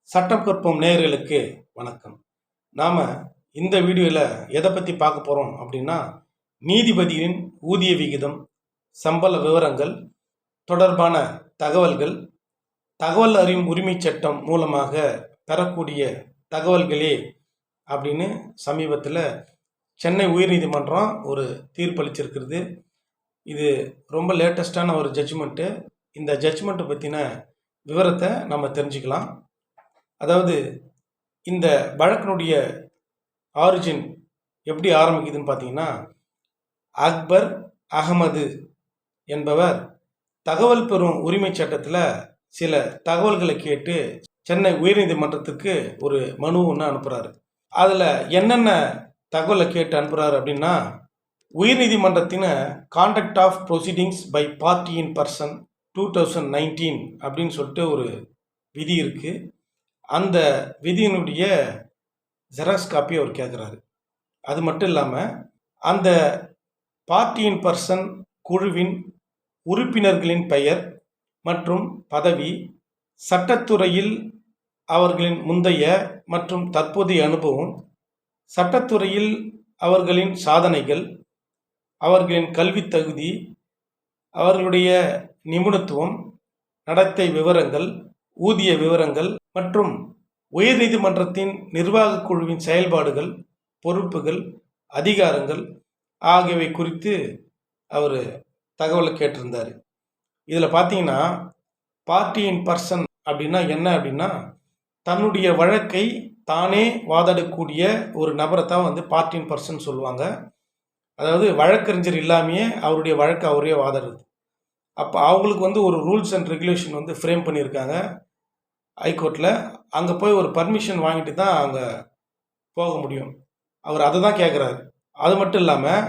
சட்டம் கற்போம் நேயர்களுக்கு வணக்கம். நாம் இந்த வீடியோவில் எதை பற்றி பார்க்க போகிறோம் அப்படின்னா, நீதிபதியின் ஊதிய விகிதம், சம்பள விவரங்கள் தொடர்பான தகவல்கள், தகவல் அறியும் உரிமை சட்டம் மூலமாக பெறக்கூடிய தகவல்களே அப்படின்னு சமீபத்தில் சென்னை உயர்நீதிமன்றம் ஒரு தீர்ப்பளிச்சிருக்கிறது. இது ரொம்ப லேட்டஸ்டான ஒரு ஜட்ஜ்மெண்ட்டு. இந்த ஜட்ஜ்மெண்ட்டை பற்றின விவரத்தை நம்ம தெரிஞ்சுக்கலாம். அதாவது இந்த வழக்கினுடைய ஆரிஜின் எப்படி ஆரம்பிக்குதுன்னு பார்த்தீங்கன்னா, அக்பர் அகமது என்பவர் தகவல் பெறும் உரிமை சட்டத்தில் சில தகவல்களை கேட்டு சென்னை உயர்நீதிமன்றத்துக்கு ஒரு மனு ஒன்று அனுப்புகிறாரு. அதில் என்னென்ன தகவலை கேட்டு அனுப்புகிறாரு அப்படின்னா, உயர்நீதிமன்றத்தின் conduct of proceedings by party in person 2019 அப்படின்னு சொல்லிட்டு ஒரு விதி இருக்குது. அந்த விதியினுடைய ஜெராக்ஸ் காப்பி அவர் கேட்குறாரு. அது மட்டும் இல்லாமல் அந்த பார்ட்டியின் பர்சன் குழுவின் உறுப்பினர்களின் பெயர் மற்றும் பதவி, சட்டத்துறையில் அவர்களின் முந்தைய மற்றும் தற்போதைய அனுபவம், சட்டத்துறையில் அவர்களின் சாதனைகள், அவர்களின் கல்வித் தகுதி, அவர்களுடைய நிபுணத்துவம், நடத்தை விவரங்கள், ஊதிய விவரங்கள் மற்றும் உயர்நீதிமன்றத்தின் நிர்வாகக் குழுவின் செயல்பாடுகள், பொறுப்புகள், அதிகாரங்கள் ஆகியவை குறித்து அவர் தகவலை கேட்டிருந்தார். இதில் பார்த்தீங்கன்னா, பார்ட்டி இன் பர்சன் அப்படின்னா என்ன அப்படின்னா, தன்னுடைய வழக்கை தானே வாதாடக்கூடிய ஒரு நபரை தான் வந்து பார்ட்டி இன் பர்சன் சொல்லுவாங்க. அதாவது வழக்கறிஞர் இல்லாமையே அவருடைய வழக்கை அவரே வாதாடுறது. அப்போ அவங்களுக்கு வந்து ஒரு ரூல்ஸ் அண்ட் ரெகுலேஷன் வந்து ஃப்ரேம் பண்ணியிருக்காங்க ஹைகோர்ட்டில். அங்கே போய் ஒரு பர்மிஷன் வாங்கிட்டு தான் அங்கே போக முடியும். அவர் அதை தான் கேட்குறாரு. அது மட்டும் இல்லாமல்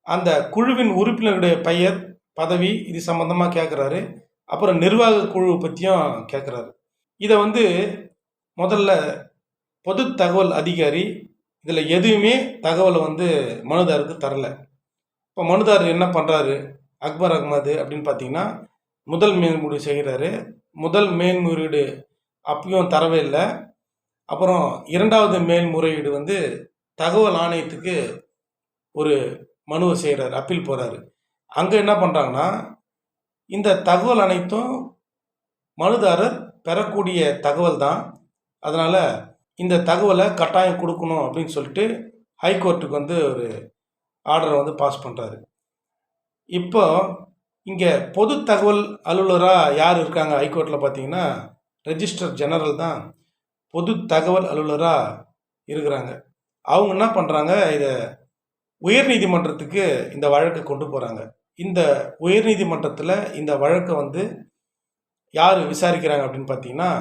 அந்த குழுவின் உறுப்பினருடைய பெயர், பதவி இது சம்மந்தமாக கேட்குறாரு. அப்புறம் நிர்வாக குழு பற்றியும் கேட்குறாரு. இதை வந்து முதல்ல பொது தகவல் அதிகாரி இதில் எதுவுமே தகவலை வந்து மனுதாருக்கு தரலை. இப்போ மனுதாரர் என்ன பண்ணுறாரு, அக்பர் அகமது அப்படின்னு பார்த்தீங்கன்னா, முதல் மேல்முறையீடு செய்கிறாரு. முதல் மேல்முறையீடு அப்பயும் தரவே இல்லை. அப்புறம் இரண்டாவது மேல்முறையீடு வந்து தகவல் ஆணையத்துக்கு ஒரு மனுவை செய்கிறாரு, அப்பீல் போகிறாரு. அங்கே என்ன பண்ணுறாங்கன்னா, இந்த தகவல் அனைத்தும் மனுதாரர் பெறக்கூடிய தகவல் தான், அதனால் இந்த தகவலை கட்டாயம் கொடுக்கணும் அப்படின்னு சொல்லிட்டு ஹைகோர்ட்டுக்கு வந்து ஒரு ஆர்டரை வந்து பாஸ் பண்ணுறாரு. இப்போ இங்கே பொது தகவல் அலுவலராக யார் இருக்காங்க ஹைகோர்ட்டில் பார்த்தீங்கன்னா, ரெஜிஸ்ட்ரார் ஜெனரல் தான் பொது தகவல் அலுவலராக இருக்கிறாங்க. அவங்க என்ன பண்ணுறாங்க, இதை உயர்நீதிமன்றத்துக்கு இந்த வழக்கை கொண்டு போகிறாங்க. இந்த உயர்நீதிமன்றத்தில் இந்த வழக்கை வந்து யார் விசாரிக்கிறாங்க அப்படின்னு பார்த்தீங்கன்னா,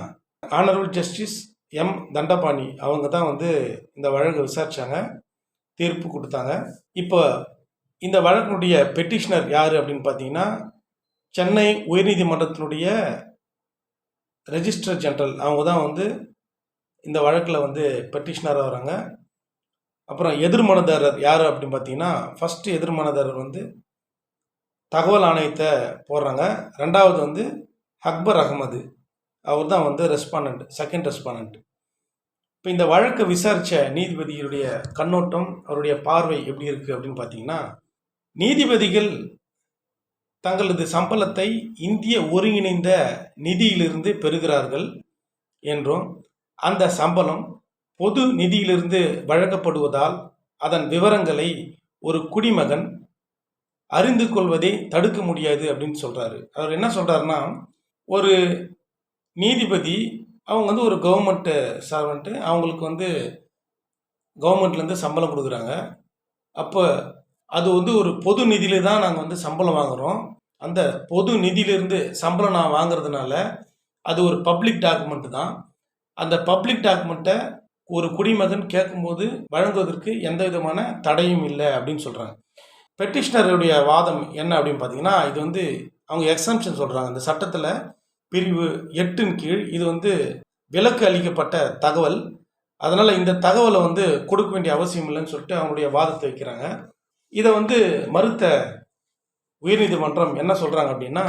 ஆனரபிள் ஜஸ்டிஸ் எம் தண்டபாணி அவங்க தான் வந்து இந்த வழக்கை விசாரித்தாங்க, தீர்ப்பு கொடுத்தாங்க. இப்போ இந்த வழக்கினுடைய பெட்டிஷனர் யார் அப்படின்னு பார்த்தீங்கன்னா, சென்னை உயர்நீதிமன்றத்தினுடைய ரெஜிஸ்ட்ரார் ஜெனரல் அவங்க தான் வந்து இந்த வழக்கில் வந்து பெட்டிஷனராக வராங்க. அப்புறம் எதிர்மனுதாரர் யார் அப்படின்னு பார்த்தீங்கன்னா, ஃபஸ்ட்டு எதிர்மனுதாரர் வந்து தகவல் ஆணையத்தை போடுறாங்க. ரெண்டாவது வந்து அக்பர் அகமது, அவர் தான் வந்து ரெஸ்பாண்டண்ட், செகண்ட் ரெஸ்பாண்டண்ட். இப்போ இந்த வழக்கை விசாரித்த நீதிபதியுடைய கண்ணோட்டம், அவருடைய பார்வை எப்படி இருக்குது அப்படின்னு பார்த்தீங்கன்னா, நீதிபதிகள் தங்களது சம்பளத்தை இந்திய ஒருங்கிணைந்த நிதியிலிருந்து பெறுகிறார்கள் என்றும், அந்த சம்பளம் பொது நிதியிலிருந்து வழங்கப்படுவதால் அதன் விவரங்களை ஒரு குடிமகன் அறிந்து கொள்வதை தடுக்க முடியாது அப்படின்னு சொல்கிறாரு. அவர் என்ன சொல்கிறாருன்னா, ஒரு நீதிபதி அவங்க வந்து ஒரு கவர்மெண்ட்டு சர்வெண்ட்டு, அவங்களுக்கு வந்து கவர்மெண்ட்லேருந்து சம்பளம் கொடுக்குறாங்க. அப்போ அது வந்து ஒரு பொது நிதியில தான் நாங்கள் வந்து சம்பளம் வாங்குகிறோம். அந்த பொது நிதியிலிருந்து சம்பளம் நான் வாங்குறதுனால அது ஒரு பப்ளிக் டாக்குமெண்ட் தான். அந்த பப்ளிக் டாக்குமெண்ட்டை ஒரு குடிமகன் கேட்கும்போது வழங்குவதற்கு எந்த விதமான தடையும் இல்லை அப்படின்னு சொல்கிறாங்க. பெட்டிஷனருடைய வாதம் என்ன அப்படின்னு பார்த்தீங்கன்னா, இது வந்து அவங்க எக்ஸம்ஷன் சொல்கிறாங்க. இந்த சட்டத்தில் பிரிவு 8 கீழ் இது வந்து விலக்கு அளிக்கப்பட்ட தகவல், அதனால் இந்த தகவலை வந்து கொடுக்க வேண்டிய அவசியம் இல்லைன்னு சொல்லிட்டு அவங்களுடைய வாதத்தை வைக்கிறாங்க. இதை வந்து மறுத்த உயர்நீதிமன்றம் என்ன சொல்கிறாங்க அப்படின்னா,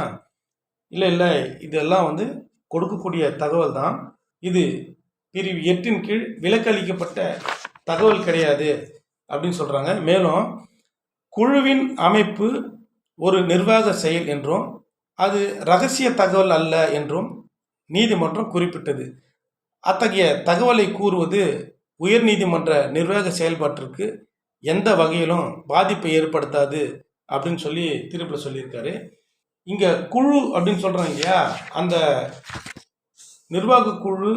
இல்லை இதெல்லாம் வந்து கொடுக்கக்கூடிய தகவல் தான், இது பிரிவு 8 கீழ் விலக்களிக்கப்பட்ட தகவல் கிடையாது அப்படின்னு சொல்கிறாங்க. மேலும் குழுவின் அமைப்பு ஒரு நிர்வாக செயல் என்றும் அது இரகசிய தகவல் அல்ல என்றும் நீதிமன்றம் குறிப்பிட்டது. அத்தகைய தகவலை கூறுவது உயர்நீதிமன்ற நிர்வாக செயல்பாட்டிற்கு எந்த வகையிலும் பாதிப்பை ஏற்படுத்தாது அப்படின்னு சொல்லி தீர்ப்பில் சொல்லியிருக்காரு. இங்கே குழு அப்படின்னு சொல்கிறாங்க இல்லையா, அந்த நிர்வாக குழு,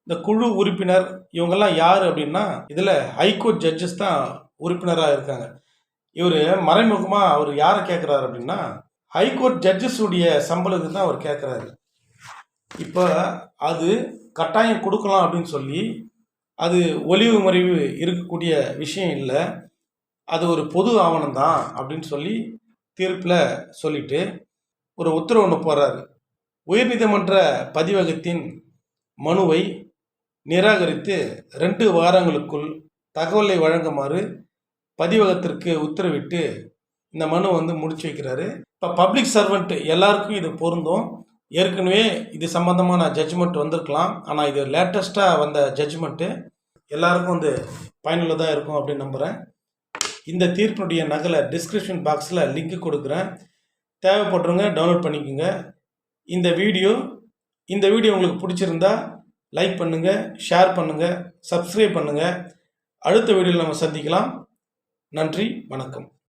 இந்த குழு உறுப்பினர் இவங்கெல்லாம் யார் அப்படின்னா, இதில் ஹைகோர்ட் ஜட்ஜஸ் தான் உறுப்பினராக இருக்காங்க. இவர் மறைமுகமாக அவர் யாரை கேட்குறாரு அப்படின்னா, ஹைகோர்ட் ஜட்ஜஸுடைய சம்பளத்துக்கு தான் அவர் கேட்குறாரு. இப்போ அது கட்டாயம் கொடுக்கலாம் அப்படின்னு சொல்லி, அது ஒளிவு மறைவு இருக்கக்கூடிய விஷயம் இல்லை, அது ஒரு பொது ஆவணம் தான் அப்படின்னு சொல்லி தீர்ப்பில் சொல்லிட்டு ஒரு உத்தரவு ஒன்று போடுறாரு. உயர்நீதிமன்ற பதிவகத்தின் மனுவை நிராகரித்து 2 வாரங்களுக்குள் தகவலை வழங்குமாறு பதிவகத்திற்கு உத்தரவிட்டு இந்த மனு முடிச்சு வைக்கிறாரு. இப்போ பப்ளிக் சர்வெண்ட் எல்லாருக்கும் இது பொருந்தும். ஏற்கனவே இது சம்பந்தமான ஜட்ஜ்மெண்ட் வந்திருக்கலாம், ஆனால் இது லேட்டஸ்ட்டாக வந்த ஜட்ஜ்மெண்ட்டு எல்லாருக்கும் பயனுள்ளதாக இருக்கும் அப்படின்னு நம்புகிறேன். இந்த தீர்ப்பினுடைய நகலை டிஸ்கிரிப்ஷன் பாக்ஸில் லிங்க் கொடுக்குறேன், தேவைப்படுறவங்க டவுன்லோட் பண்ணிக்கோங்க. இந்த வீடியோ உங்களுக்கு பிடிச்சிருந்தா லைக் பண்ணுங்கள், ஷேர் பண்ணுங்கள், சப்ஸ்கிரைப் பண்ணுங்கள். அடுத்த வீடியோவில் நம்ம சந்திக்கலாம். நன்றி, வணக்கம்.